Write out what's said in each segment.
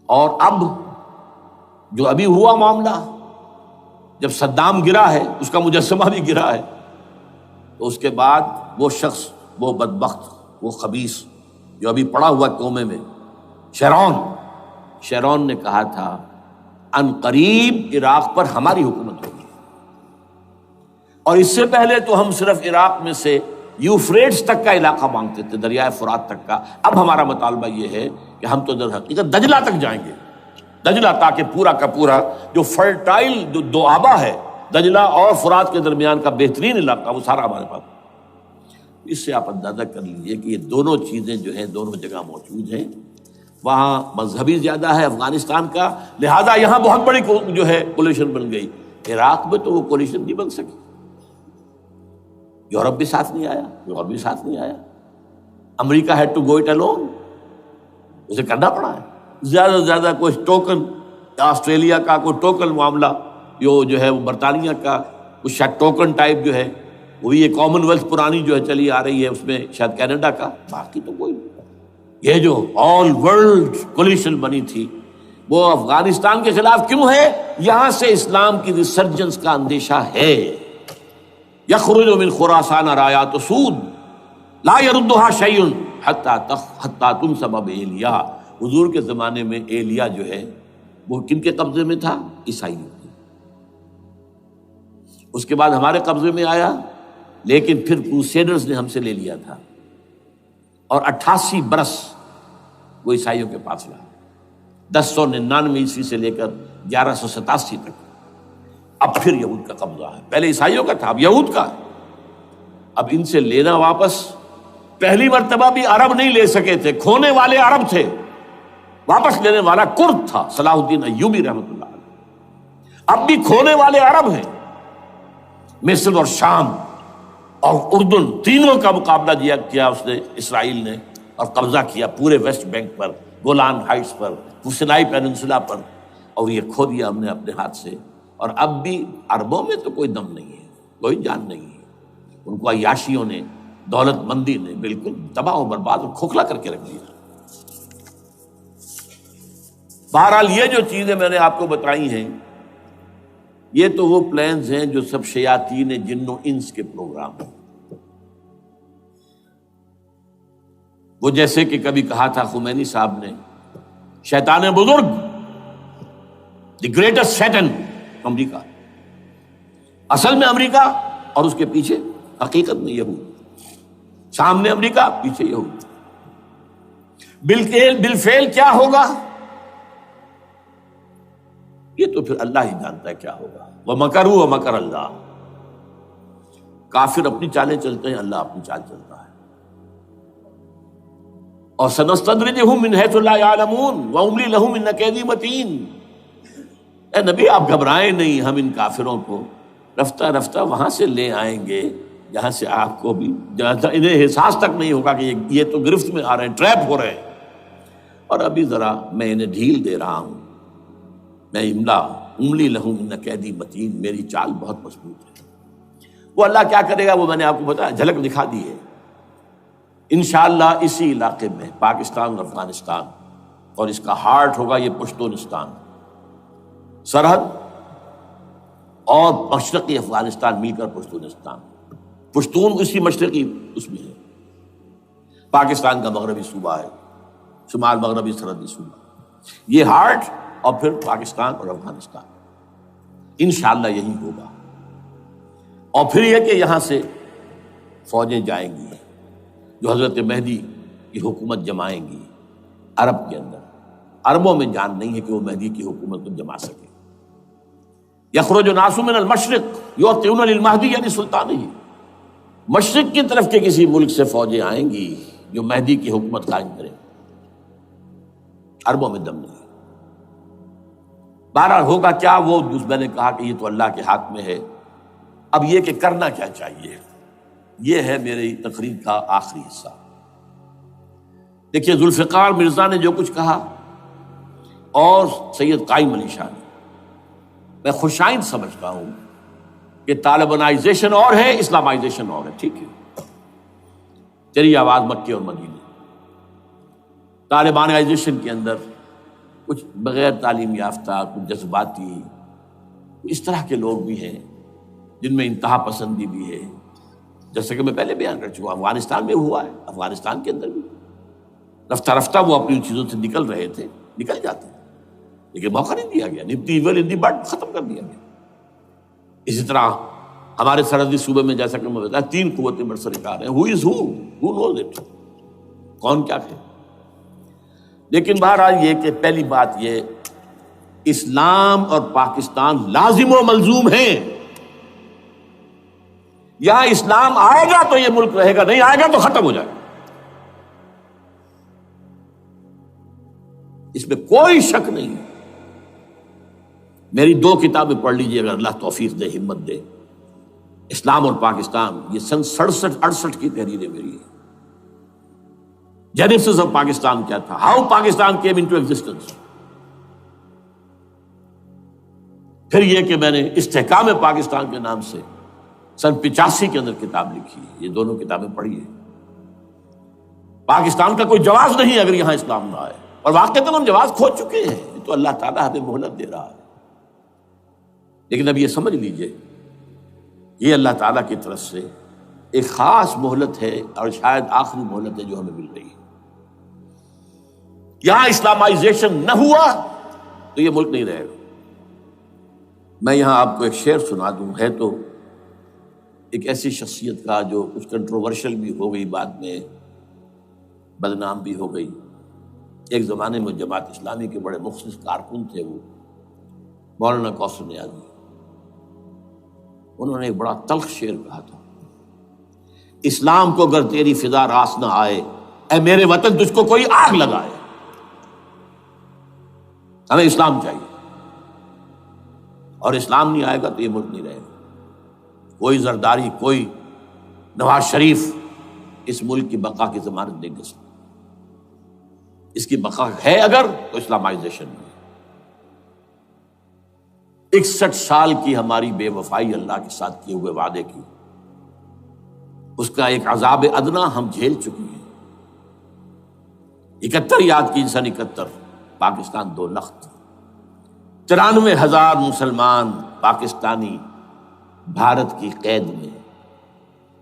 اور اب جو ابھی ہوا معاملہ، جب صدام گرا ہے، اس کا مجسمہ بھی گرا ہے، تو اس کے بعد وہ شخص، وہ بدبخت، وہ خبیث جو ابھی پڑا ہوا کومے میں، شیرون نے کہا تھا ان قریب عراق پر ہماری حکومت ہوگی، اور اس سے پہلے تو ہم صرف عراق میں سے یوفریٹس تک کا علاقہ مانگتے تھے، دریائے فرات تک کا، اب ہمارا مطالبہ یہ ہے کہ ہم تو در حقیقت دجلہ تک جائیں گے، دجلہ، تاکہ پورا کا پورا جو فرٹائل جو دو آبا ہے دجلہ اور فرات کے درمیان کا بہترین علاقہ، وہ سارا ہمارے پاس۔ اس سے آپ اندازہ کر لیجئے کہ یہ دونوں چیزیں جو ہیں دونوں جگہ موجود ہیں۔ وہاں مذہبی زیادہ ہے افغانستان کا، لہذا یہاں بہت بڑی جو ہے کولیشن بن گئی۔ عراق میں تو وہ کولیشن نہیں بن سکی، یورپ بھی ساتھ نہیں آیا، یورپ بھی ساتھ نہیں آیا، America had to go it alone, اسے کرنا پڑا ہے۔ زیادہ سے زیادہ کوئی ٹوکن، آسٹریلیا کا کوئی ٹوکن معاملہ جو ہے وہ برطانیہ کا کچھ شاید ٹوکن ٹائپ جو ہے، وہی یہ کامن ویلتھ پرانی جو ہے چلی آ رہی ہے، اس میں شاید کینیڈا کا، باقی تو کوئی نہیں۔ یہ جو آل ورلڈ کولیشن بنی تھی وہ افغانستان کے خلاف کیوں ہے؟ یہاں سے اسلام کی ریسرجنس کا اندیشہ ہے۔ یخرج من خراسان رایات سود لا يردها شیء حتی تنصب بإیلیا۔ حضور کے زمانے میں ایلیا جو ہے وہ کن کے قبضے میں تھا؟ عیسائیوں کے۔ اس کے بعد ہمارے قبضے میں آیا، لیکن پھر کروسیڈرز نے ہم سے لے لیا تھا، اور 88 برس وہ عیسائیوں کے پاس رہا، 1099 عیسوی سے لے کر 1187 تک۔ اب پھر یہود کا قبضہ ہے، پہلے عیسائیوں کا تھا، اب یہود کا۔ اب ان سے لینا واپس، پہلی مرتبہ بھی عرب نہیں لے سکے تھے، کھونے والے عرب تھے، واپس لینے والا کرد تھا، صلاح الدین ایوبی رحمۃ اللہ علیہ۔ اب بھی کھونے والے عرب ہیں، مصر اور شام اور اردن، تینوں کا مقابلہ کیا اس نے، اسرائیل نے، اور قبضہ کیا پورے ویسٹ بینک پر، گولان ہائٹس پر، سینائی پیننسولا پر، اور یہ کھو دیا ہم نے اپنے ہاتھ سے۔ اور اب بھی عربوں میں تو کوئی دم نہیں ہے، کوئی جان نہیں ہے، ان کو عیاشیوں نے، دولت مندی نے بالکل تباہ و برباد اور کھوکھلا کر کے رکھ دیا۔ بہرحال یہ جو چیزیں میں نے آپ کو بتائی ہیں، یہ تو وہ پلانز ہیں جو سب شیاطین جن و انس کے پروگرام ہیں۔ وہ جیسے کہ کبھی کہا تھا خمینی صاحب نے، شیطان بزرگ، دی گریٹسٹ شیطن، امریکہ، اصل میں امریکہ، اور اس کے پیچھے حقیقت میں یہود، سامنے امریکہ، پیچھے یہود۔ بالفعل کیا ہوگا یہ تو پھر اللہ ہی جانتا ہے کیا ہوگا۔ وَمَكَرُوا وَمَكَرَ اللَّهُ، کافر اپنی چالیں چلتے ہیں، اللہ اپنی چال چلتا ہے۔ اور سَنَسْتَدْرِجُهُم مِّنْ حَيْثُ لَا يَعْلَمُونَ وَأُمْلِي لَهُمْ إِنَّ كَيْدِي مَتِينٌ۔ اے نبی آپ گھبرائیں نہیں، ہم ان کافروں کو رفتہ رفتہ وہاں سے لے آئیں گے جہاں سے آپ کو بھی انہیں احساس تک نہیں ہوگا کہ یہ تو گرفت میں آ رہے ہیں، ٹریپ ہو رہے ہیں، اور ابھی ذرا میں انہیں ڈھیل دے رہا ہوں۔ میں املی لہم ان قیدی متین، میری چال بہت مضبوط ہے۔ وہ اللہ کیا کرے گا وہ میں نے آپ کو بتایا، جھلک دکھا دی ہے۔ انشاءاللہ اسی علاقے میں پاکستان اور افغانستان، اور اس کا ہارٹ ہوگا یہ پشتونستان، سرحد اور مشرقی افغانستان مل کر پشتونستان، پشتون اسی مشرقی اس میں ہے، پاکستان کا مغربی صوبہ ہے، شمال مغربی سرحدی صوبہ، یہ ہارٹ، اور پھر پاکستان اور افغانستان، انشاءاللہ یہی ہوگا۔ اور پھر یہ کہ یہاں سے فوجیں جائیں گی جو حضرت مہدی کی حکومت جمائیں گی عرب کے اندر۔ عربوں میں جان نہیں ہے کہ وہ مہدی کی حکومت کو جما سکے۔ یخرج ناس من المشرق یؤتون للمہدی یعنی سلطان ہی، مشرق کی طرف کے کسی ملک سے فوجیں آئیں گی جو مہدی کی حکومت قائم کریں، عربوں میں دم نہیں۔ بہرحال ہوگا کیا، وہ میں نے کہا کہ یہ تو اللہ کے ہاتھ میں ہے۔ اب یہ کہ کرنا کیا چاہیے، یہ ہے میری تقریر کا آخری حصہ۔ دیکھیے ذوالفقار مرزا نے جو کچھ کہا اور سید قائم علی شاہ نے، میں خوشائند سمجھتا ہوں کہ طالبانائزیشن اور ہے، اسلامائزیشن اور ہے، ٹھیک ہے، تیری آواز مکے اور مدینے۔ طالبانائزیشن کے اندر کچھ بغیر تعلیم یافتہ، کچھ جذباتی، اس طرح کے لوگ بھی ہیں جن میں انتہا پسندی بھی ہے، جیسا کہ میں پہلے بیان کر چکا ہوں۔ افغانستان میں ہوا ہے، افغانستان کے اندر بھی رفتہ رفتہ وہ اپنی ان چیزوں سے نکل رہے تھے، نکل جاتے ہیں، لیکن موقع نہیں دیا گیا، nip the evil in the bud ختم کر دیا گیا۔ اسی طرح ہمارے سرحدی صوبے میں جیسا کہ میں بتایا 3 قوتیں برسرکار ہیں، who knows it، کون کیا ہے۔ لیکن بہرحال یہ کہ پہلی بات یہ، اسلام اور پاکستان لازم و ملزوم ہیں۔ یہاں اسلام آئے گا تو یہ ملک رہے گا، نہیں آئے گا تو ختم ہو جائے گا، اس میں کوئی شک نہیں۔ میری 2 کتابیں پڑھ لیجیے اگر اللہ توفیق دے، ہمت دے۔ اسلام اور پاکستان، یہ سن 67-68 کی تحریر ہے میری۔ جینیسس آف پاکستان کیا تھا، how Pakistan came into existence. پھر یہ کہ میں نے استحکام پاکستان کے نام سے سن 85 کے اندر کتاب لکھی ہے، یہ دونوں کتابیں پڑھی ہیں۔ پاکستان کا کوئی جواز نہیں اگر یہاں اسلام نہ آئے، اور واقعتاً ہم جواز کھو چکے ہیں، یہ تو اللہ تعالیٰ ہمیں مہلت دے رہا ہے۔ لیکن اب یہ سمجھ لیجئے، یہ اللہ تعالیٰ کی طرف سے ایک خاص مہلت ہے، اور شاید آخری مہلت ہے جو ہمیں مل رہی ہے۔ یہاں اسلامائزیشن نہ ہوا تو یہ ملک نہیں رہے گا۔ میں یہاں آپ کو ایک شعر سنا دوں، ہے تو ایک ایسی شخصیت کا جو کچھ کنٹروورشل بھی ہو گئی، بعد میں بدنام بھی ہو گئی۔ ایک زمانے میں جماعت اسلامی کے بڑے مخلص کارکن تھے وہ، مولانا کوثر نیازی۔ انہوں نے ایک بڑا تلخ شعر کہا تھا، اسلام کو اگر تیری فضا راس نہ آئے، اے میرے وطن تجھ کو کوئی آگ لگائے۔ ہمیں اسلام چاہیے، اور اسلام نہیں آئے گا تو یہ ملک نہیں رہے گا۔ کوئی زرداری، کوئی نواز شریف اس ملک کی بقا کی ضمانت نہیں دے سکتا۔ اس کی بقا ہے اگر تو اسلامائزیشن میں۔ 61 سال کی ہماری بے وفائی اللہ کے ساتھ کیے ہوئے وعدے کی، اس کا ایک عذاب ادنا ہم جھیل چکے ہیں۔ 71 یاد کی، سن 71 پاکستان 2 لخت، 93,000 مسلمان پاکستانی بھارت کی قید میں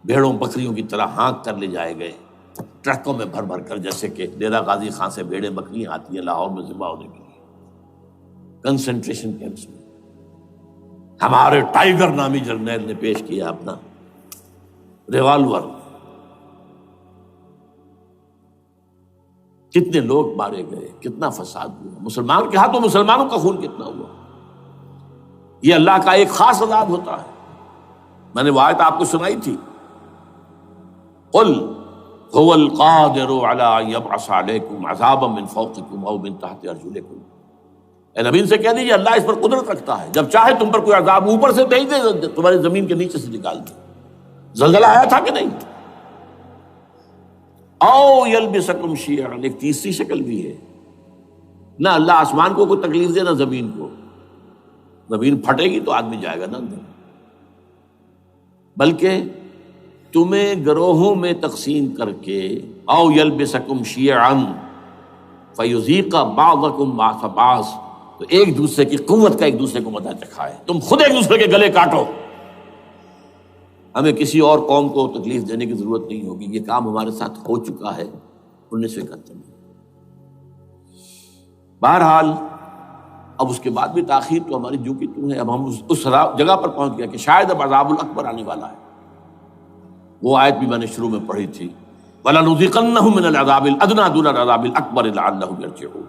بھیڑوں بکریوں کی طرح ہانک کر لے جائے گئے، ٹرکوں میں بھر بھر کر، جیسے کہ ڈیرہ غازی خان سے بھیڑیں بکریاں آتی ہیں لاہور میں ذبح ہونے کے لیے، کنسنٹریشن کیمپس میں۔ ہمارے ٹائیگر نامی جرنیل نے پیش کیا اپنا ریوالور، کتنے لوگ مارے گئے، کتنا فساد ہوا، مسلمان کے ہاتھوں مسلمانوں کا خون کتنا ہوا۔ یہ اللہ کا ایک خاص عذاب ہوتا ہے۔ میں نے وہ آیت آپ کو سنائی تھی، قل هو القادر على ان يبعث عليكم عذابا من فوقكم او من تحت ارجلكم۔ اے نبی سے کہہ دیجیے اللہ اس پر قدرت رکھتا ہے، جب چاہے تم پر کوئی عذاب اوپر سے بھیج دے، تمہاری زمین کے نیچے سے نکال دے۔ زلزلہ آیا تھا کہ نہیں؟ او یلبسکم شیعا، ایک تیسری شکل بھی ہے، نہ اللہ آسمان کو کوئی تکلیف دے نہ زمین کو، زمین پھٹے گی تو آدمی جائے گا نا اندر، بلکہ تمہیں گروہوں میں تقسیم کر کے، او یلبسکم شیعا فیذیق بعضکم بعض بعض، تو ایک دوسرے کی قوت کا ایک دوسرے کو مزہ چکھائے، تم خود ایک دوسرے کے گلے کاٹو۔ ہمیں کسی اور قوم کو تکلیف دینے کی ضرورت نہیں ہوگی، یہ کام ہمارے ساتھ ہو چکا ہے 1971 میں۔ بہرحال اب اس کے بعد بھی تاخیر تو ہماری جو کی تو ہے، اب ہم اس جگہ پر پہنچ گیا کہ شاید اب عذاب الاکبر آنے والا ہے۔ وہ آیت بھی میں نے شروع میں پڑھی تھی، وَلَنُذِيقَنَّهُم مِّنَ الْعَذَابِ الْأَدْنَىٰ دُونَ الْعَذَابِ الْأَكْبَرِ لَعَلَّهُمْ يَرْجِعُونَ۔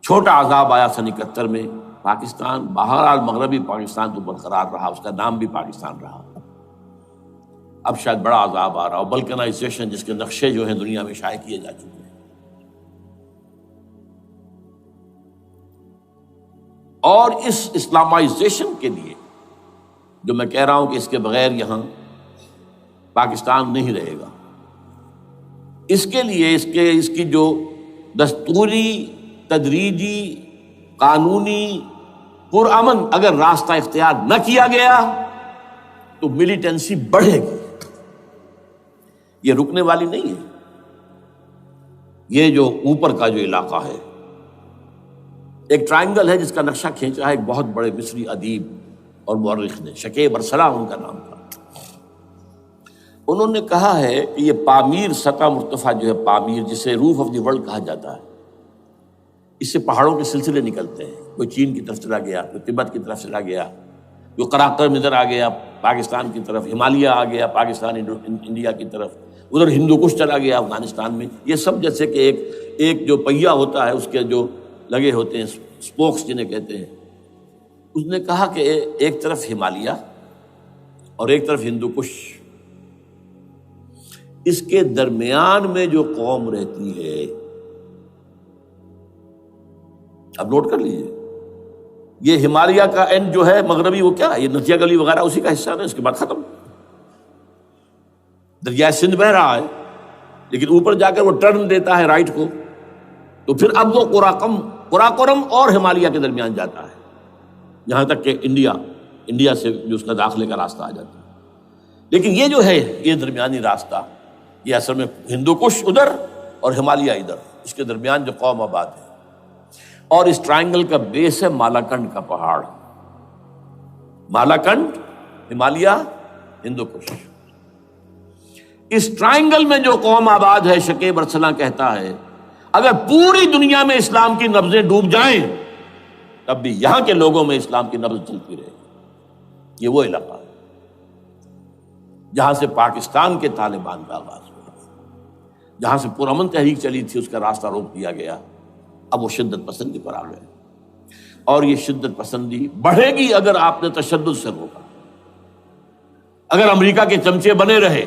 چھوٹا عذاب آیا سن 71 میں پاکستان، بہرحال مغربی پاکستان تو برقرار رہا، اس کا نام بھی پاکستان رہا۔ اب شاید بڑا عذاب آ رہا ہو، بلکنائزیشن جس کے نقشے جو ہیں دنیا میں شائع کیے جا چکے ہیں۔ اور اس اسلامائزیشن کے لیے جو میں کہہ رہا ہوں کہ اس کے بغیر یہاں پاکستان نہیں رہے گا، اس کے لیے اس کی جو دستوری، تدریجی، قانونی، پرامن اگر راستہ اختیار نہ کیا گیا تو ملیٹنسی بڑھے گی، یہ رکنے والی نہیں ہے۔ یہ جو اوپر کا جو علاقہ ہے، ایک ٹرائنگل ہے جس کا نقشہ کھینچا ہے ایک بہت بڑے مصری ادیب اور مورخ نے، شکیب ارسلان ان کا نام تھا۔ انہوں نے کہا ہے کہ یہ پامیر، سطح مرتفع جو ہے پامیر، جسے روف آف دی ورلڈ کہا جاتا ہے، اس سے پہاڑوں کے سلسلے نکلتے ہیں، کوئی چین کی طرف چلا گیا، کوئی تبت کی طرف چلا گیا، کوئی قراقرم ادھر آ گیا پاکستان کی طرف، ہمالیہ آ گیا پاکستان انڈیا کی طرف، ادھر ہندو کش چلا گیا افغانستان میں۔ یہ سب جیسے کہ ایک جو پہیا ہوتا ہے اس کے جو لگے ہوتے ہیں اسپوکس جنہیں کہتے ہیں۔ اس نے کہا کہ ایک طرف ہمالیہ اور ایک طرف ہندو کش، اس کے درمیان میں جو قوم رہتی ہے، اب نوٹ کر لیجیے، یہ ہمالیہ کا اینڈ جو ہے مغربی، وہ کیا ہے، یہ نتیا گلی وغیرہ اسی کا حصہ ہے، اس کے بعد ختم، دریائے سندھ بہ رہا ہے، لیکن اوپر جا کر وہ ٹرن دیتا ہے رائٹ کو، تو پھر اب وہ قراقرم اور ہمالیہ کے درمیان جاتا ہے، یہاں تک کہ انڈیا سے جو اس کا داخلے کا راستہ آ جاتا ہے۔ لیکن یہ جو ہے یہ درمیانی راستہ، یہ اصل میں ہندو کش ادھر اور ہمالیہ ادھر، اس کے درمیان جو قوم آباد ہے، اور اس ٹرائنگل کا بیس ہے مالاکنڈ کا پہاڑ، مالاکنڈ، ہمالیہ، ہندو کش۔ اس ٹرائنگل میں جو قوم آباد ہے، شکیب ارسلان کہتا ہے اگر پوری دنیا میں اسلام کی نبضیں ڈوب جائیں تب بھی یہاں کے لوگوں میں اسلام کی نبض چلتی رہے گی۔ یہ وہ علاقہ ہے جہاں سے پاکستان کے طالبان کا آغاز ہوا، جہاں سے پرامن تحریک چلی تھی، اس کا راستہ روک دیا گیا، اب وہ شدت پسندی پر آ گئے، اور یہ شدت پسندی بڑھے گی اگر آپ نے تشدد سے روکا، اگر امریکہ کے چمچے بنے رہے،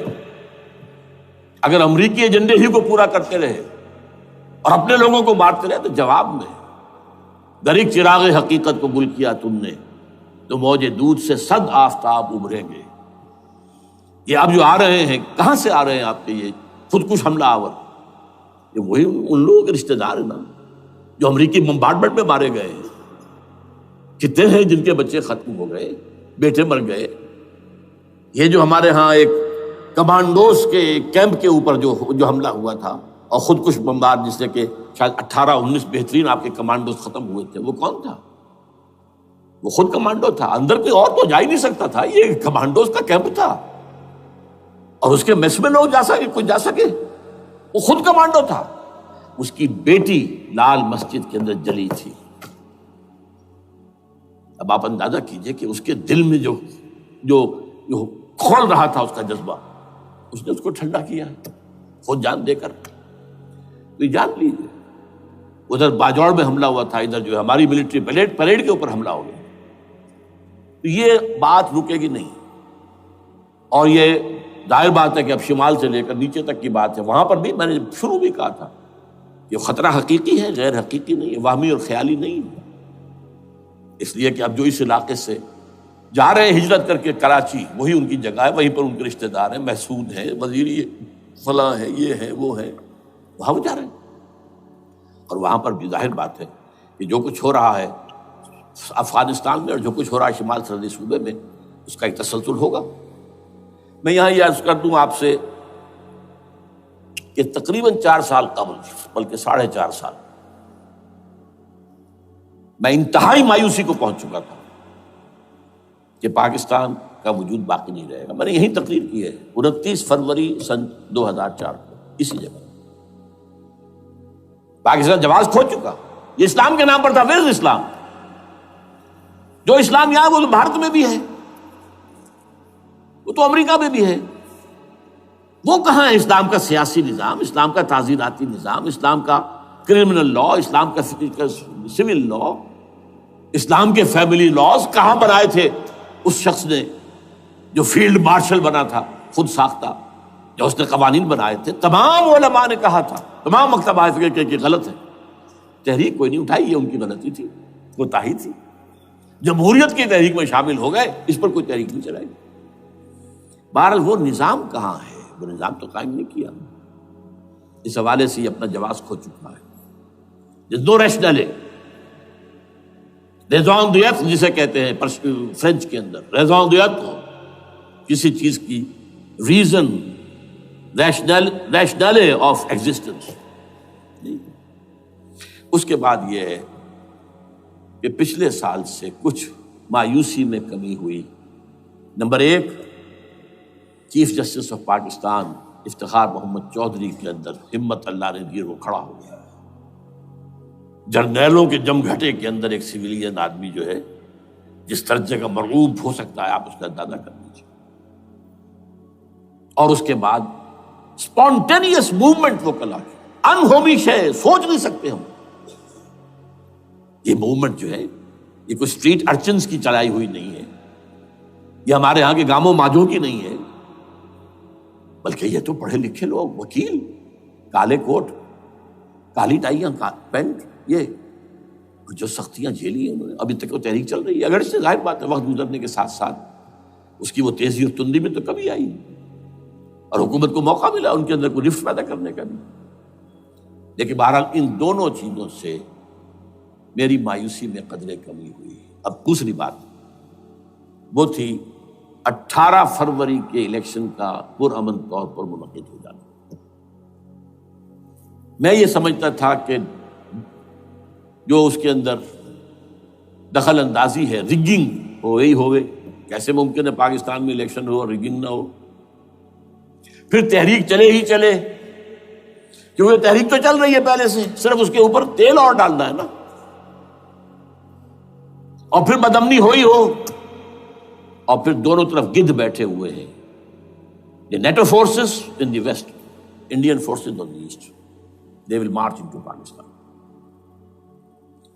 اگر امریکی ایجنڈے ہی کو پورا کرتے رہے اور اپنے لوگوں کو مارتے رہے، تو جواب میں دریک چراغ حقیقت کو گل کیا تم نے، تو موج دودھ سے 100 آفتاب ابھریں گے۔ یہ اب جو آ رہے ہیں، کہاں سے آ رہے ہیں آپ کے یہ خودکش حملہ آور؟ یہ وہی ان لوگوں کے رشتہ دار ہیں نا جو امریکی بمبارڈمنٹ میں مارے گئے ہیں، کتنے ہیں جن کے بچے ختم ہو گئے، بیٹے مر گئے۔ یہ جو ہمارے ہاں ایک کمانڈوز کے کیمپ کے اوپر جو حملہ ہوا تھا اور خودکش بمبار، جس سے کہ شاید 18-19 بہترین آپ کے کمانڈوز ختم ہوئے تھے، وہ کون تھا؟ وہ خود کمانڈو تھا، اندر کوئی اور تو جا ہی نہیں سکتا تھا، یہ کمانڈوز کا کیمپ تھا، اور اس کے میس میں لوگ کوئی جا سکے، وہ خود کمانڈو تھا۔ اس کی بیٹی لال مسجد کے اندر جلی تھی۔ اب آپ اندازہ کیجئے کہ اس کے دل میں جو کھول رہا تھا اس کا جذبہ، اس نے اس کو ٹھنڈا کیا خود جان دے کر۔ تو یہ جان لیجیے، ادھر باجوڑ میں حملہ ہوا تھا، ادھر جو ہے ہماری ملٹری پریڈ کے اوپر حملہ ہو گیا۔ تو یہ بات رکے گی نہیں، اور یہ ظاہر بات ہے کہ اب شمال سے لے کر نیچے تک کی بات ہے، وہاں پر بھی میں نے شروع بھی کہا تھا یہ خطرہ حقیقی ہے، غیر حقیقی نہیں ہے، وہمی اور خیالی نہیں ہے۔ اس لیے کہ اب جو اس علاقے سے جا رہے ہیں ہجرت کر کے کراچی، وہی ان کی جگہ ہے، وہیں پر ان کے رشتہ دار ہیں، محسود ہیں، وزیری فلاں ہے، یہ ہے وہ ہے، وہاں وہ جا رہے ہیں۔ اور وہاں پر بھی ظاہر بات ہے کہ جو کچھ ہو رہا ہے افغانستان میں اور جو کچھ ہو رہا ہے شمال سرحدی صوبے میں، اس کا ایک تسلسل ہوگا۔ میں یہاں یہ عرض کر دوں آپ سے کہ تقریباً 4 سال قبل، بلکہ 4.5 سال، میں انتہائی مایوسی کو پہنچ چکا تھا کہ پاکستان کا وجود باقی نہیں رہے گا۔ میں نے یہی تقریر کی ہے 29 فروری سن 2004 کو، اسی جگہ۔ پاکستان جواز کھو چکا، یہ اسلام کے نام پر تھا، ویئر اسلام؟ جو اسلام یہاں وہ تو بھارت میں بھی ہے، وہ تو امریکہ میں بھی ہے، وہ کہاں ہے اسلام کا سیاسی نظام، اسلام کا تعزیراتی نظام، اسلام کا کرمنل لا، اسلام کا سول لا، اسلام کے فیملی لاز کہاں بنائے تھے اس شخص نے جو فیلڈ مارشل بنا تھا، خود ساختہ، جو اس نے قوانین بنائے تھے؟ تمام علماء نے کہا تھا، تمام مکتبہ فکر کہ غلط ہے، تحریک کوئی نہیں اٹھائی، یہ ان کی غلطی تھی، کوتاہی تھی۔ جمہوریت کی تحریک میں شامل ہو گئے، اس پر کوئی تحریک نہیں چلائی۔ بہرحال وہ نظام کہاں ہے؟ وہ نظام تو قائم نہیں کیا۔ اس حوالے سے یہ اپنا جواز کھو چکا ہے۔ دو ریشنل ریزون دیت جسے کہتے ہیں فرینچ کے اندر، ریزون دیت کسی چیز کی ریزن، ریشنل آف ایگزسٹنس۔ اس کے بعد یہ ہے کہ پچھلے سال سے کچھ مایوسی میں کمی ہوئی۔ نمبر ایک، chief justice of Pakistan Iftikhar Muhammad Chaudhry کے اندر ہمت اللہ نے دی، وہ کھڑا ہو گیا۔ جرنیلوں کے جمگھٹے کے اندر ایک سویلین آدمی جو ہے جس درجے کا مرغوب ہو سکتا ہے، آپ اس کا اندازہ کر لیجیے۔ اور اس کے بعد اسپونٹینیس موومنٹ وہ کلا کی، انہومیش ہے، سوچ نہیں سکتے ہم۔ یہ موومنٹ جو ہے یہ کوئی اسٹریٹ ارچنز کی چلائی ہوئی نہیں ہے، یہ ہمارے ہاں کے گاموں ماجوں کی نہیں ہے، بلکہ یہ تو پڑھے لکھے لوگ، وکیل، کالے کوٹ، کالی ٹائیاں، پینٹ، یہ جو سختیاں جھیلی ہیں انہوں نے، ابھی تک وہ تحریک چل رہی ہے۔ اگر اس سے ظاہر بات ہے وقت گزرنے کے ساتھ ساتھ اس کی وہ تیزی اور تندی میں تو کمی آئی، اور حکومت کو موقع ملا ان کے اندر کوئی رفت پیدا کرنے کا بھی۔ لیکن بہرحال ان دونوں چیزوں سے میری مایوسی میں قدرے کمی ہوئی۔ اب دوسری بات وہ تھی 18 فروری کے الیکشن کا پرامن طور پر منعقد ہو جانا۔ میں یہ سمجھتا تھا کہ جو اس کے اندر دخل اندازی ہے، ریگنگ ہو گئی ہوگی، کیسے ممکن ہے پاکستان میں الیکشن ہو اور ریگنگ نہ ہو؟ پھر تحریک چلے ہی چلے، کیونکہ تحریک تو چل رہی ہے پہلے سے، صرف اس کے اوپر تیل اور ڈالنا ہے نا، اور پھر بدامنی ہوئی ہو، اور پھر دونوں طرف گدھ بیٹھے ہوئے ہیں، the NATO forces in the west, Indian forces on the east, they will march into Pakistan.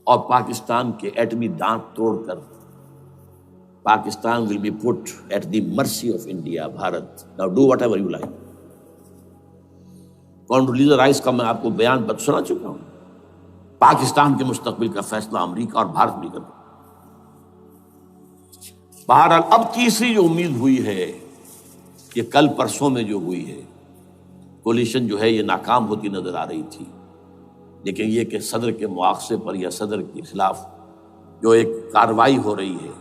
اور پاکستان کے ایٹمی دانت توڑ کر Pakistan will be put at the mercy of India, Bharat. Now do whatever you like. Condoleezza Rice کا میں آپ کو بیان سنا چکا ہوں۔ پاکستان کے مستقبل کا فیصلہ امریکہ اور بھارت بھی کرتا۔ بہرحال اب تیسری جو امید ہوئی ہے، یہ کل پرسوں میں جو ہوئی ہے، کولیشن جو ہے یہ ناکام ہوتی نظر آ رہی تھی، لیکن یہ کہ صدر کے مواخذے پر یا صدر کے خلاف جو ایک کارروائی ہو رہی ہے،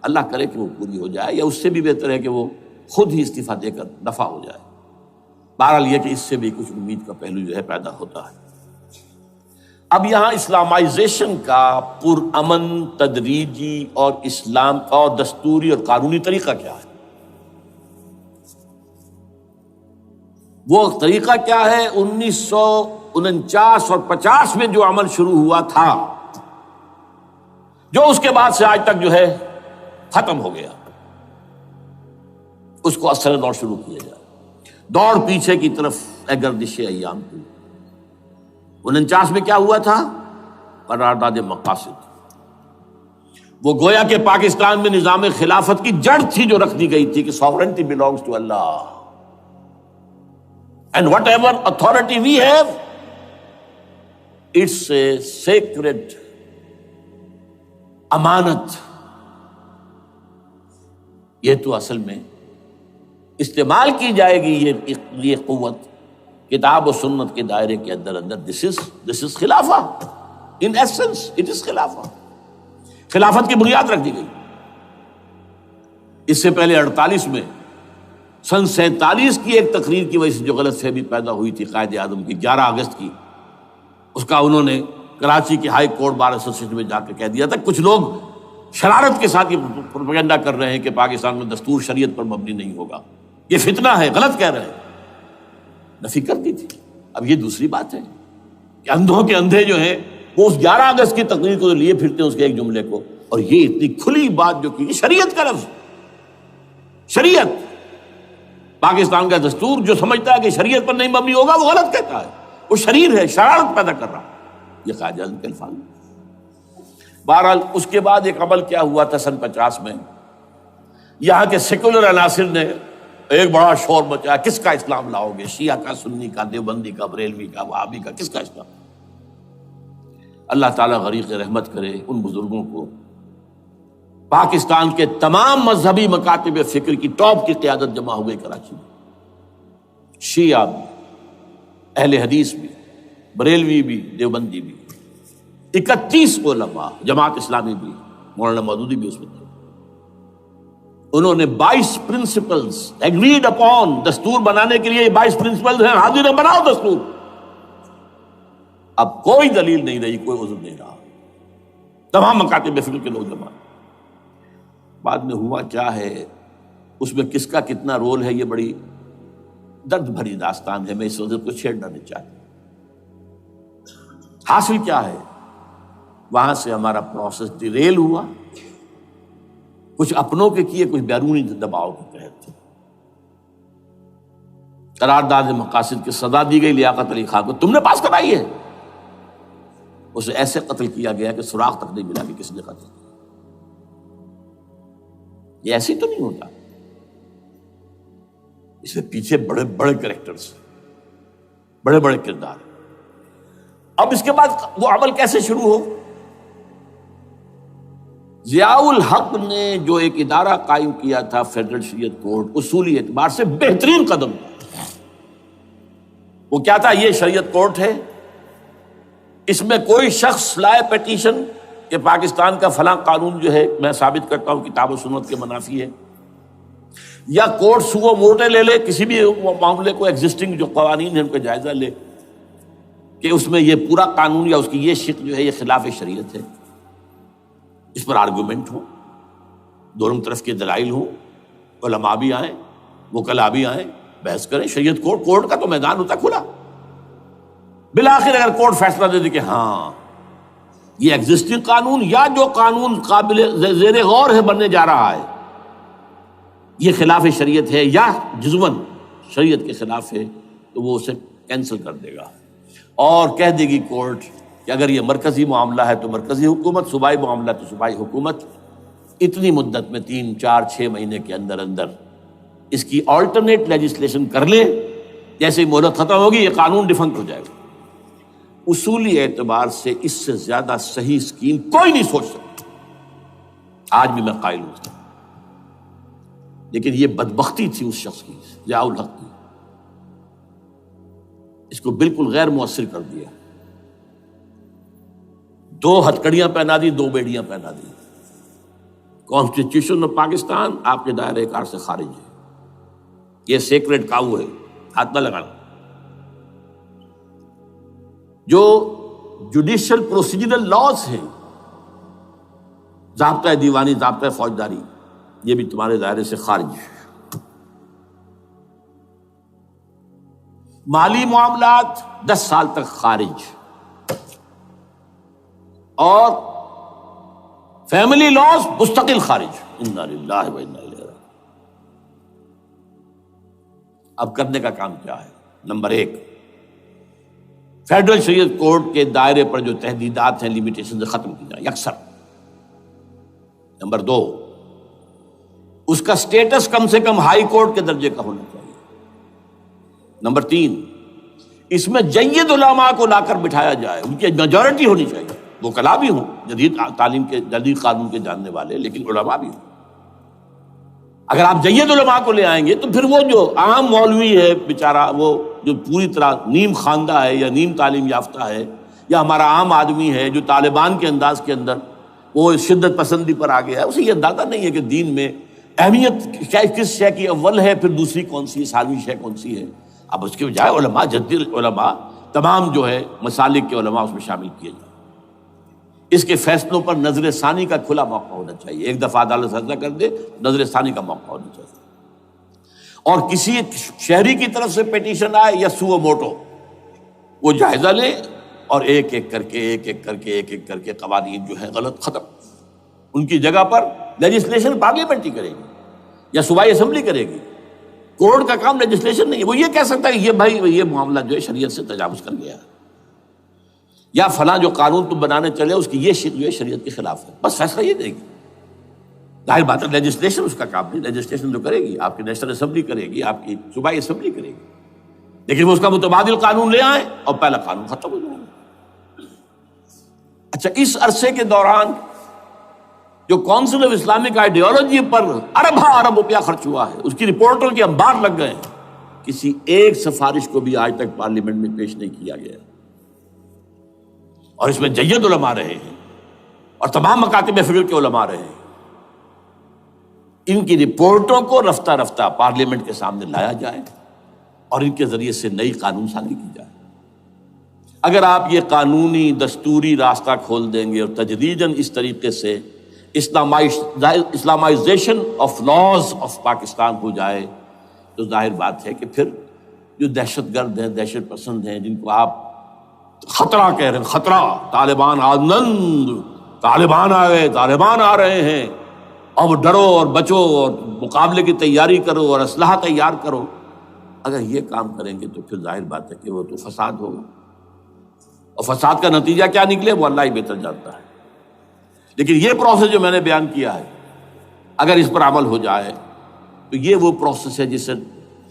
اللہ کرے کہ وہ پوری ہو جائے، یا اس سے بھی بہتر ہے کہ وہ خود ہی استعفیٰ دے کر دفع ہو جائے۔ بہرحال یہ کہ اس سے بھی کچھ امید کا پہلو جو ہے پیدا ہوتا ہے۔ اب یہاں اسلامائزیشن کا پرامن، تدریجی اور اسلام اور دستوری اور قانونی طریقہ کیا ہے؟ وہ طریقہ کیا ہے؟ 1949 اور 50 میں جو عمل شروع ہوا تھا، جو اس کے بعد سے آج تک جو ہے ختم ہو گیا، اس کو اثر دور شروع کیا جائے۔ دوڑ پیچھے کی طرف اے گردش ایام کی۔ 49 میں کیا ہوا تھا؟ قرارداد مقاصد۔ وہ گویا کہ پاکستان میں نظام خلافت کی جڑ تھی جو رکھ دی گئی تھی کہ sovereignty belongs to Allah and whatever authority we have, it's a sacred امانت۔ یہ تو اصل میں استعمال کی جائے گی یہ قوت کتاب و سنت کے دائرے کے اندر this is خلافہ، in essence it is خلافہ۔ خلافت کی بنیاد رکھ دی گئی۔ اس سے پہلے 48 میں سن 47 کی ایک تقریر کی وجہ سے جو غلط فہمی پیدا ہوئی تھی قائد اعظم کی 11 اگست کی، اس کا انہوں نے کراچی کی ہائی کورٹ بار ایسوسیشن میں جا کے کہہ دیا تھا کچھ لوگ شرارت کے ساتھ یہ پروپیگنڈا کر رہے ہیں کہ پاکستان میں دستور شریعت پر مبنی نہیں ہوگا، یہ فتنہ ہے، غلط کہہ رہے ہیں، نفی کر دی تھی۔ اب یہ دوسری بات ہے کہ اندھوں کے اندھے جو ہیں وہ اس 11 اگست کی تقریر کو لیے پھرتے ہیں، اس کے ایک جملے کو، اور یہ اتنی کھلی بات جو کی شریعت کا لفظ، شریعت، پاکستان کا دستور جو سمجھتا ہے کہ شریعت پر نہیں مبنی ہوگا وہ غلط کہتا ہے، وہ شریر ہے، شرارت پیدا کر رہا، یہ قائد اعظم کے الفاظ۔ بہرحال اس کے بعد ایک عمل کیا ہوا تھا سن 50 میں، یہاں کے سیکولر عناصر نے ایک بڑا شور مچایا، کس کا اسلام لاؤ گے؟ شیعہ کا، سنی کا، دیوبندی کا، بریلوی کا، وہابی کا، کس کا اسلام؟ اللہ تعالیٰ غریق رحمت کرے ان بزرگوں کو، پاکستان کے تمام مذہبی مکاتب فکر کی ٹاپ کی قیادت جمع ہو گئی کراچی میں، شیعہ بھی، اہل حدیث بھی، بریلوی بھی، دیوبندی بھی، 31 علماء، جماعت اسلامی بھی، مولانا مودودی بھی اس میں تھے۔ انہوں نے 22 پرنسپلز ایگریڈ اپون، دستور بنانے کے لیے یہ 22 پرنسپلز ہیں، حاضر ہیں، بناؤ دستور۔ اب کوئی دلیل نہیں رہی، کوئی عذر نہیں رہا تمام مکاتب فکر کے لوگ جمع۔ بعد میں ہوا کیا ہے، اس میں کس کا کتنا رول ہے، یہ بڑی درد بھری داستان ہے، میں اس وجہ کو چھیڑنا نہیں چاہتا۔ حاصل کیا ہے، وہاں سے ہمارا پروسیس ڈیریل ہوا، کچھ اپنوں کے کیے، کچھ بیرونی دباؤ کے تحت۔ قرارداد مقاصد کی سزا دی گئی لیاقت علی خان کو، تم نے پاس کرائی ہے۔ اسے ایسے قتل کیا گیا کہ سراغ تک نہیں ملا کہ کس نے قتل کیا۔ یہ ایسے تو نہیں ہوتا، اس میں پیچھے بڑے بڑے کریکٹرز، بڑے بڑے کردار۔ اب اس کے بعد وہ عمل کیسے شروع ہو؟ ضیاء الحق نے جو ایک ادارہ قائم کیا تھا فیڈرل شریعت کورٹ، اصولی اعتبار سے بہترین قدم تھا۔ وہ کیا تھا؟ یہ شریعت کورٹ ہے، اس میں کوئی شخص لائے پیٹیشن کہ پاکستان کا فلاں قانون جو ہے میں ثابت کرتا ہوں کتاب و سنت کے منافی ہے، یا کورٹ سو موٹے لے لے کسی بھی معاملے کو، ایگزسٹنگ جو قوانین ہیں ان کا جائزہ لے کہ اس میں یہ پورا قانون یا اس کی یہ شق جو ہے یہ خلاف شریعت ہے، اس پر آرگومنٹ ہو، دونوں طرف کے دلائل ہوں، علماء بھی آئیں، وکلاء بھی آئیں، بحث کریں۔ شریعت کورٹ کا تو میدان ہوتا کھلا۔ بالآخر اگر کورٹ فیصلہ دے دے کہ ہاں یہ ایگزسٹنگ قانون یا جو قانون قابل زیر غور ہے بننے جا رہا ہے یہ خلاف شریعت ہے یا جزوً شریعت کے خلاف ہے، تو وہ اسے کینسل کر دے گا اور کہہ دے گی کورٹ کہ اگر یہ مرکزی معاملہ ہے تو مرکزی حکومت، صوبائی معاملہ تو صوبائی حکومت اتنی مدت میں 3 4 6 مہینے کے اندر اندر اس کی آلٹرنیٹ لیجسلیشن کر لیں، جیسے ہی مہلت ختم ہوگی یہ قانون ڈیفنکٹ ہو جائے گا۔ اصولی اعتبار سے اس سے زیادہ صحیح اسکیم کوئی نہیں سوچ سکتا، آج بھی میں قائل ہوں۔ لیکن یہ بدبختی تھی اس شخص کی، ضیاء الحق کی، اس کو بالکل غیر مؤثر کر دیا۔ 2 ہتھکڑیاں پہنا دی، 2 بیڑیاں پہنا دی۔ کانسٹیٹیوشن آف پاکستان آپ کے دائرۂ کار سے خارج ہے، یہ سیکریٹ کاؤ ہے، ہاتھ نہ لگانا۔ جو جوڈیشل پروسیجرل لاز ہیں، ضابطۂ دیوانی، ضابطۂ فوجداری، یہ بھی تمہارے دائرے سے خارج ہے۔ مالی معاملات 10 سال تک خارج، اور فیملی لاز مستقل خارج۔ انا للہ و انا الیہ راجعون۔ اب کرنے کا کام کیا ہے؟ نمبر 1، فیڈرل شریعت کورٹ کے دائرے پر جو تحدیدات ہیں، لیمیٹیشن ختم کی جائیں یکسر۔ نمبر 2، اس کا سٹیٹس کم سے کم ہائی کورٹ کے درجے کا ہونا چاہیے۔ نمبر 3، اس میں جید علماء کو لا کر بٹھایا جائے، ان کی میجورٹی ہونی چاہیے، وکلاء بھی ہوں، جدید تعلیم کے جدید قانون کے جاننے والے، لیکن علماء بھی ہوں۔ اگر آپ جید علماء کو لے آئیں گے تو پھر وہ جو عام مولوی ہے بیچارہ، وہ جو پوری طرح نیم خواندہ ہے یا نیم تعلیم یافتہ ہے، یا ہمارا عام آدمی ہے جو طالبان کے انداز کے اندر وہ شدت پسندی پر آ گیا ہے، اسے یہ اندازہ نہیں ہے کہ دین میں اہمیت کس شے کی اول ہے، پھر دوسری کون سی، ثانوی شے کون سی ہے۔ اب اس کے بجائے علماء، جدید علماء، تمام جو ہے مسالک کے علماء اس میں شامل کیے جائیں۔ اس کے فیصلوں پر نظر ثانی کا کھلا موقع ہونا چاہیے، ایک دفعہ عدالت فیصلہ کر دے، نظر ثانی کا موقع ہونا چاہیے۔ اور کسی شہری کی طرف سے پیٹیشن آئے یا سو موٹو، وہ جائزہ لے اور ایک ایک کر کے قوانین جو ہے غلط ختم، ان کی جگہ پر لیجسلیشن پارلیمنٹ ہی کرے گی یا صوبائی اسمبلی کرے گی۔ کورٹ کا کام لیجسلیشن نہیں ہے، وہ یہ کہہ سکتا ہے کہ یہ معاملہ جو ہے شریعت سے تجاوز کر گیا ہے، یا فلاں جو قانون تم بنانے چلے اس کی یہ شق جو ہے شریعت کے خلاف ہے، بس فیصلہ یہ دے گی۔ ظاہر بات ہے لیجسلیشن اس کا کام نہیں، لیجسلیشن جو کرے گی آپ کی نیشنل اسمبلی کرے گی، آپ کی صوبائی اسمبلی کرے گی، لیکن وہ اس کا متبادل قانون لے آئیں اور پہلا قانون ختم ہو جائے گا۔ اچھا، اس عرصے کے دوران جو کونسل آف اسلامک آئیڈیالوجی پر ارب روپیہ خرچ ہوا ہے، اس کی رپورٹوں کے انبار لگ گئے ہیں، کسی ایک سفارش کو بھی آج تک پارلیمنٹ میں پیش نہیں کیا گیا، اور اس میں جید علماء رہے ہیں اور تمام مکاتب فکر کے علماء رہے ہیں۔ ان کی رپورٹوں کو رفتہ رفتہ پارلیمنٹ کے سامنے لایا جائے اور ان کے ذریعے سے نئی قانون سازی کی جائے۔ اگر آپ یہ قانونی دستوری راستہ کھول دیں گے اور تجریجاً اس طریقے سے Islamisation of laws of Pakistan ہو جائے تو ظاہر بات ہے کہ پھر جو دہشت گرد ہیں، دہشت پسند ہیں، جن کو آپ خطرہ کہہ رہے ہیں، خطرہ طالبان آنند، طالبان آ گئے، طالبان آ رہے ہیں، اب ڈرو اور بچو اور مقابلے کی تیاری کرو اور اسلحہ تیار کرو، اگر یہ کام کریں گے تو پھر ظاہر بات ہے کہ وہ تو فساد ہوگا، اور فساد کا نتیجہ کیا نکلے وہ اللہ ہی بہتر جانتا ہے۔ لیکن یہ پروسیس جو میں نے بیان کیا ہے، اگر اس پر عمل ہو جائے تو یہ وہ پروسیس ہے جسے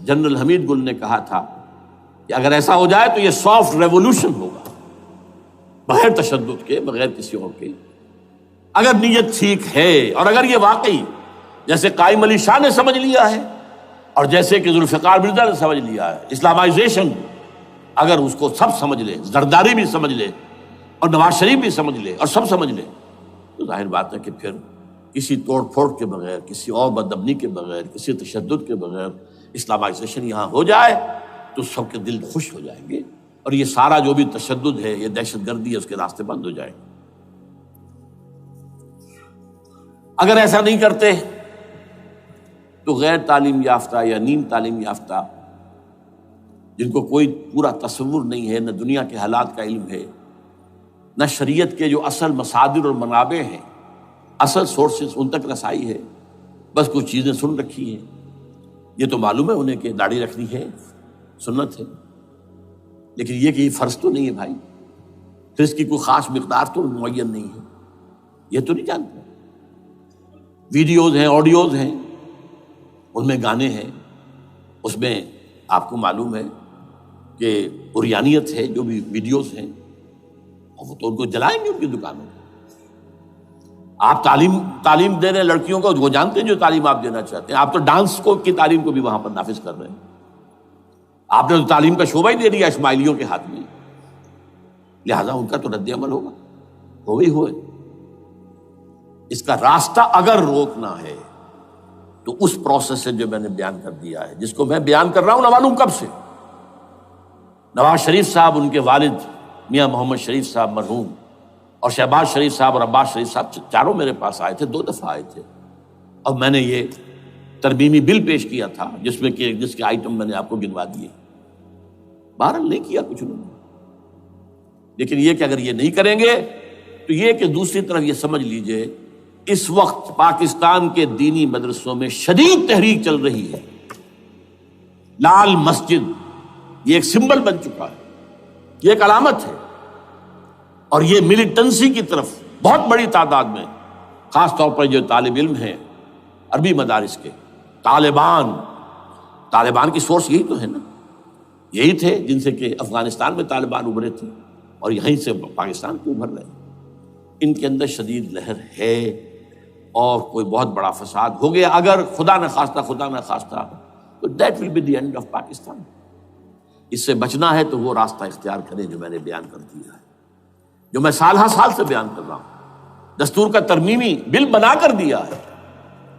جنرل حمید گل نے کہا تھا کہ اگر ایسا ہو جائے تو یہ سافٹ ریولوشن ہوگا، بغیر تشدد کے، بغیر کسی اور کے، اگر نیت ٹھیک ہے، اور اگر یہ واقعی جیسے قائم علی شاہ نے سمجھ لیا ہے اور جیسے کہ ذوالفقار مرزا نے سمجھ لیا ہے، اسلامائزیشن اگر اس کو سب سمجھ لے، زرداری بھی سمجھ لے اور نواز شریف بھی سمجھ لے اور سب سمجھ لے، تو ظاہر بات ہے کہ پھر کسی توڑ پھوڑ کے بغیر، کسی اور بدامنی کے بغیر، کسی تشدد کے بغیر اسلامائزیشن یہاں ہو جائے تو سب کے دل خوش ہو جائیں گے، اور یہ سارا جو بھی تشدد ہے، یہ دہشت گردی ہے، اس کے راستے بند ہو جائیں گے۔ اگر ایسا نہیں کرتے تو غیر تعلیم یافتہ یا نیم تعلیم یافتہ، جن کو کوئی پورا تصور نہیں ہے، نہ دنیا کے حالات کا علم ہے، نہ شریعت کے جو اصل مصادر اور منابع ہیں، اصل سورسز، ان تک رسائی ہے، بس کچھ چیزیں سن رکھی ہیں۔ یہ تو معلوم ہے انہیں کہ داڑھی رکھنی ہے، سنت ہے، لیکن یہ کہ یہ فرض تو نہیں ہے بھائی، پھر اس کی کوئی خاص مقدار تو معین نہیں ہے، یہ تو نہیں جانتے۔ ویڈیوز ہیں، آڈیوز ہیں، ان میں گانے ہیں، اس میں آپ کو معلوم ہے کہ عریانیت ہے، جو بھی ویڈیوز ہیں، اور وہ تو ان کو جلائیں گے ان کی دکانوں میں۔ آپ تعلیم دے رہے ہیں لڑکیوں کو، وہ جانتے ہیں جو تعلیم آپ دینا چاہتے ہیں، آپ تو ڈانس کی تعلیم کو بھی وہاں پر نافذ کر رہے ہیں، آپ نے تو تعلیم کا شعبہ ہی دے دیا اسماعیلیوں کے ہاتھ میں، لہذا ان کا تو رد عمل ہوگا، ہوئے۔ اس کا راستہ اگر روکنا ہے تو اس پروسیس سے جو میں نے بیان کر دیا ہے، جس کو میں بیان کر رہا ہوں نہ معلوم کب سے، نواز شریف صاحب، ان کے والد میاں محمد شریف صاحب مرحوم، اور شہباز شریف صاحب اور عباس شریف صاحب چاروں میرے پاس آئے تھے، 2 دفعہ آئے تھے، اور میں نے یہ ترمیمی بل پیش کیا تھا جس کے آئٹم میں نے آپ کو گنوا دیے۔ بہرحال نہیں کیا کچھ انہوں نے، لیکن یہ کہ اگر یہ نہیں کریں گے تو یہ کہ دوسری طرف یہ سمجھ لیجئے اس وقت پاکستان کے دینی مدرسوں میں شدید تحریک چل رہی ہے۔ لال مسجد یہ ایک سمبل بن چکا ہے، یہ ایک علامت ہے، اور یہ ملیٹنسی کی طرف بہت بڑی تعداد میں، خاص طور پر جو طالب علم ہیں عربی مدارس کے، طالبان کی سورس یہی تو ہے نا، یہی تھے جن سے کہ افغانستان میں طالبان ابھرے تھے اور یہیں سے پاکستان کو ابھر رہے ہیں۔ ان کے اندر شدید لہر ہے، اور کوئی بہت بڑا فساد ہو گیا اگر خدا نہ خواستہ تو that will be the end of Pakistan. اس سے بچنا ہے تو وہ راستہ اختیار کریں جو میں نے بیان کر دیا ہے، جو میں سال سے بیان کر رہا ہوں۔ دستور کا ترمیمی بل بنا کر دیا ہے،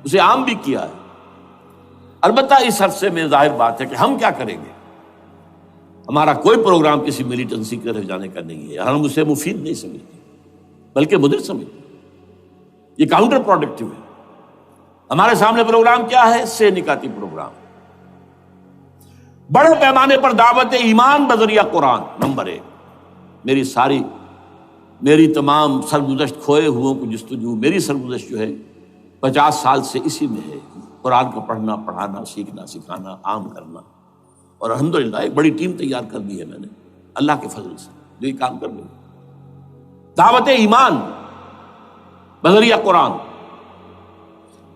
اسے عام بھی کیا ہے۔ البتہ اس عرصے میں ظاہر بات ہے کہ ہم کیا کریں گے، ہمارا کوئی پروگرام کسی ملیٹنسی کی طرف جانے کا نہیں ہے، ہم اسے مفید نہیں سمجھتے بلکہ مضر سمجھتے، یہ کاؤنٹر پروڈکٹیو ہے۔ ہمارے سامنے پروگرام کیا ہے؟ سے نکاتی پروگرام، بڑے پیمانے پر دعوت ایمان بذریعہ قرآن، نمبر 1۔ میری تمام سرگزشت کھوئے ہوئوں کو جستجو، میری سرگزشت جو ہے 50 سال سے اسی میں ہے، قرآن کا پڑھنا، پڑھانا، سیکھنا، سکھانا، عام کرنا، اور الحمدللہ ایک بڑی ٹیم تیار کر دی ہے میں نے اللہ کے فضل سے، جو یہ کام کر رہی ہے۔ دعوت ایمان بذریعہ قرآن،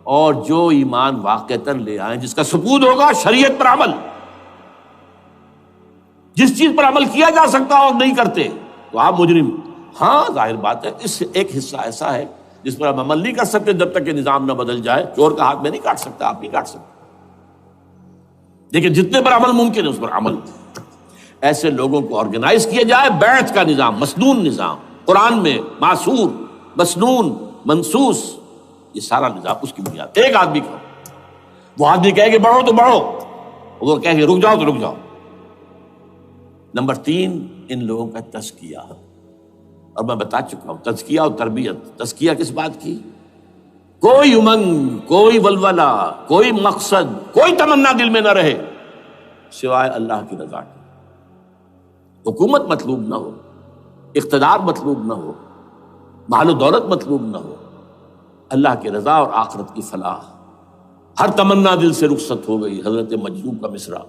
اور جو ایمان واقعتاً لے آئیں، جس کا ثبوت ہوگا شریعت پر عمل، جس چیز پر عمل کیا جا سکتا اور نہیں کرتے تو آپ مجرم۔ ہاں ظاہر بات ہے اس سے ایک حصہ ایسا ہے جس پر آپ عمل نہیں کر سکتے جب تک کہ نظام نہ بدل جائے۔ چور کا ہاتھ میں نہیں کاٹ سکتا، آپ نہیں کاٹ سکتے، لیکن جتنے پر عمل ممکن ہے اس پر عمل۔ ایسے لوگوں کو آرگنائز کیا جائے، بیعت کا نظام، مسنون نظام، قرآن میں معصور، مسنون، منصوص، یہ سارا نظام اس کی بنیاد۔ ایک آدمی کا، وہ آدمی کہے کہ بڑھو تو بڑھو، وہ کہے کہ رک جاؤ تو رک جاؤ، نمبر 3 ان لوگوں کا تزکیہ، اور میں بتا چکا ہوں تزکیہ اور تربیت۔ تزکیہ کس بات کی؟ کوئی امنگ، کوئی ولولہ، کوئی مقصد، کوئی تمنا دل میں نہ رہے سوائے اللہ کی رضا کی۔ حکومت مطلوب نہ ہو، اقتدار مطلوب نہ ہو، مال و دولت مطلوب نہ ہو، اللہ کی رضا اور آخرت کی فلاح۔ ہر تمنا دل سے رخصت ہو گئی۔ حضرت مجذوب کا مصرع،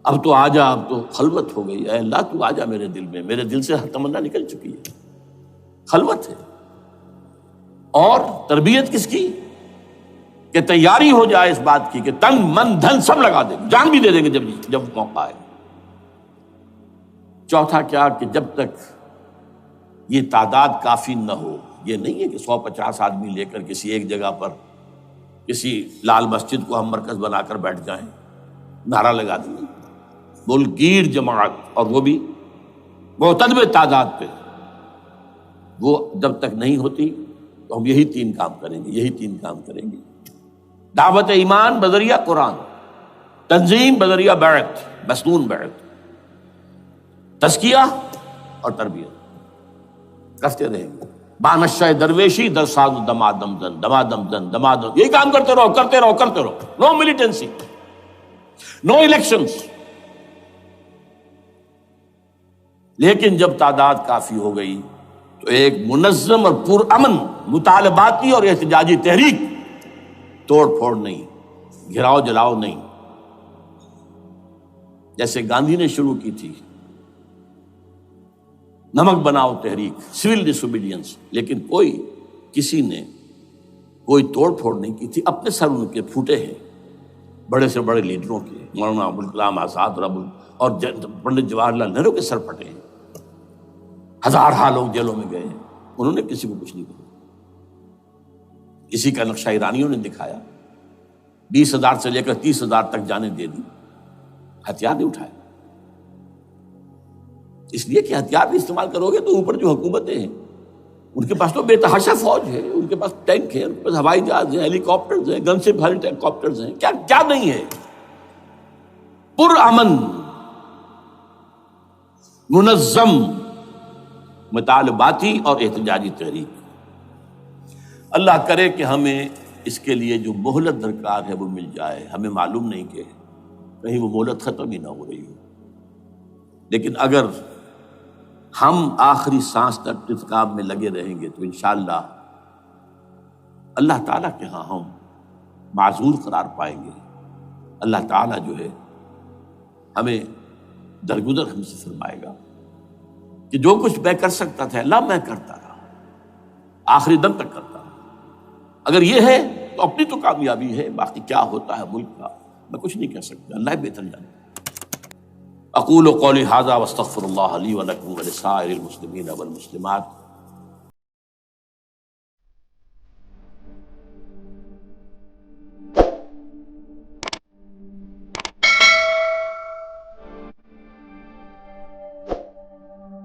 اب تو آجا، اب تو خلوت ہو گئی، اے اللہ تو آجا میرے دل میں، میرے دل سے ہر تمنا نکل چکی ہے، خلوت ہے۔ اور تربیت کس کی؟ کہ تیاری ہو جائے اس بات کی کہ تن من دھن سب لگا دیں گے، جان بھی دے دیں گے جب موقع آئے۔ چوتھا کیا؟ کہ جب تک یہ تعداد کافی نہ ہو، یہ نہیں ہے کہ 150 آدمی لے کر کسی ایک جگہ پر کسی لال مسجد کو ہم مرکز بنا کر بیٹھ جائیں، نعرہ لگا دیں، ملک گیر جماعت، اور وہ بھی معتدل تعداد پہ، وہ جب تک نہیں ہوتی تو ہم یہی 3 کام کریں گے، یہی 3 کام کریں گے۔ دعوت ایمان بذریعہ قرآن، تنظیم بذریعہ بیعت، مسنون بیعت، تزکیہ اور تربیت کرتے رہیں گے۔ بانشہ درویشی در ساز دمادم زن، دمادم زن، دمادم، یہی کام کرتے رہو، کرتے رہو، کرتے رہو۔ نو ملیٹنسی، نو الیکشنز۔ لیکن جب تعداد کافی ہو گئی تو ایک منظم اور پرامن مطالباتی اور احتجاجی تحریک، توڑ پھوڑ نہیں، گھراؤ جلاؤ نہیں، جیسے گاندھی نے شروع کی تھی، نمک بناؤ تحریک، سول ڈس اوبیڈینس، لیکن کسی نے کوئی توڑ پھوڑ نہیں کی تھی۔ اپنے سر ان کے پھوٹے ہیں، بڑے سے بڑے لیڈروں کے، مولانا ابوالکلام آزاد اور پنڈت جواہر لال نہرو کے سر پھٹے ہیں، ہزارہ لوگ جیلوں میں گئے ہیں، انہوں نے کسی کو کچھ نہیں کہا۔ اسی کا نقشہ ایرانیوں نے دکھایا، 20,000 سے لے کر 30,000 تک جانیں دے دی، ہتھیار نہیں اٹھائے، اس لیے کہ ہتھیار بھی استعمال کرو گے تو اوپر جو حکومتیں ہیں ان کے پاس تو بے تحاشا فوج ہے، ان کے پاس ٹینک ہے، ان کے پاس ہوائی جہاز ہیں، ہیلی کاپٹرز ہیں، گن سے بھرے کاپٹرز ہیں، کیا کیا نہیں ہے۔ پرامن منظم مطالباتی اور احتجاجی تحریک۔ اللہ کرے کہ ہمیں اس کے لیے جو مہلت درکار ہے وہ مل جائے۔ ہمیں معلوم نہیں کہ کہیں وہ مہلت ختم ہی نہ ہو رہی ہو، لیکن اگر ہم آخری سانس تک اس کام میں لگے رہیں گے تو انشاءاللہ اللہ تعالیٰ کے ہاں ہم معذور قرار پائیں گے۔ اللہ تعالیٰ جو ہے ہمیں درگزر ہم سے فرمائے گا کہ جو کچھ میں کر سکتا تھا اللہ میں کرتا رہا، آخری دم تک کرتا رہا۔ اگر یہ ہے تو اپنی تو کامیابی ہے، باقی کیا ہوتا ہے ملک کا میں کچھ نہیں کہہ سکتا، اللہ بہتر جانتا۔ اقول قولی ھذا واستغفر اللہ لی ولکم ولسائر المسلمین والمسلمات